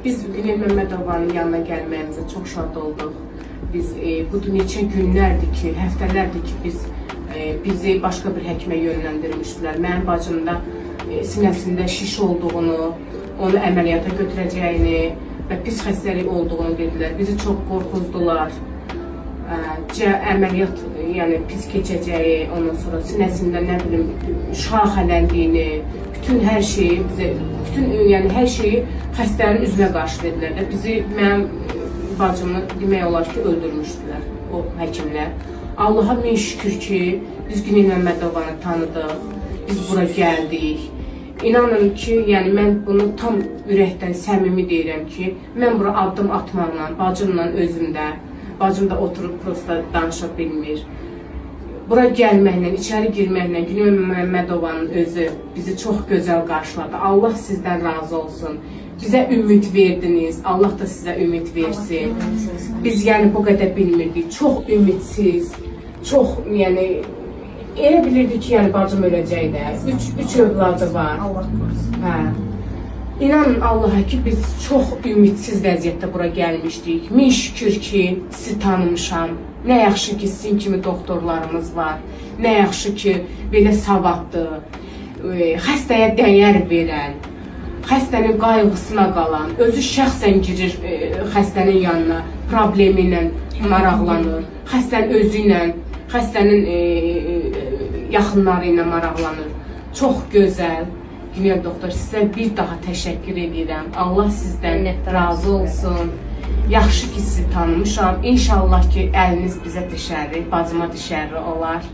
Biz Günel Məmmədovanın yanına gəlməyimizə çox şad olduq. Biz bu neçə günlərdir ki, həftələrdir ki, bizi başqa bir həkimə yönləndirmişdilər. Mənim bacım da sinəsində şiş olduğunu, onu əməliyyata götürəcəyini və pis xəstəlik olduğunu dedilər. Bizi çox qorxuzdular. Əməliyyat, yəni pis keçəcəyi, ondan sonra sinəsində nə bilim şaxələndiyini, bütün hər şeyi bizə, yəni hər şeyi xəstənin üzünə qarşı dedilər. Bizi, mənim bacımı demək olar ki, öldürmüşdülər o həkimlər. Allaha min şükür ki, biz Günel Məmmədovanı tanıdıq, biz bura gəldik. İnanın ki, yəni mən bunu tam ürəkdən səmimi deyirəm ki, mən bura addım atmaqla, bacımla özümdə, bacım da oturub prosta danışa bilmir. Bura gəlməklə, içəri girməklə Günel Məmmədovanın özü bizi çox gözəl qarşıladı. Allah sizdən razı olsun. Bizə ümid verdiniz, Allah da sizə ümid versin. Biz yəni bu qədər bilmirdik, çox ümidsiz, çox yəni elə bilirdik ki, yəni bacım öləcək də. Üç övladı var. Allah korusun. Hə. İnanın Allaha ki, biz çox ümidsiz vəziyyətdə bura gəlmişdik. Min şükür ki, sizi tanımışam. Nə yaxşı ki, sizin kimi doktorlarımız var. Nə yaxşı ki, belə savadlı, xəstəyə dəyər verən, xəstənin qayğısına qalan, özü şəxsən girir xəstənin yanına, problemi ilə maraqlanır, xəstənin özü ilə, xəstənin yaxınları ilə maraqlanır. Çox gözəl. Günel doktor, sizə bir daha təşəkkür edirəm. Allah sizdən razı olsun. Yaxşı ki, sizi tanımışam. İnşallah ki, əliniz bizə düşərli, bacıma düşərli olar.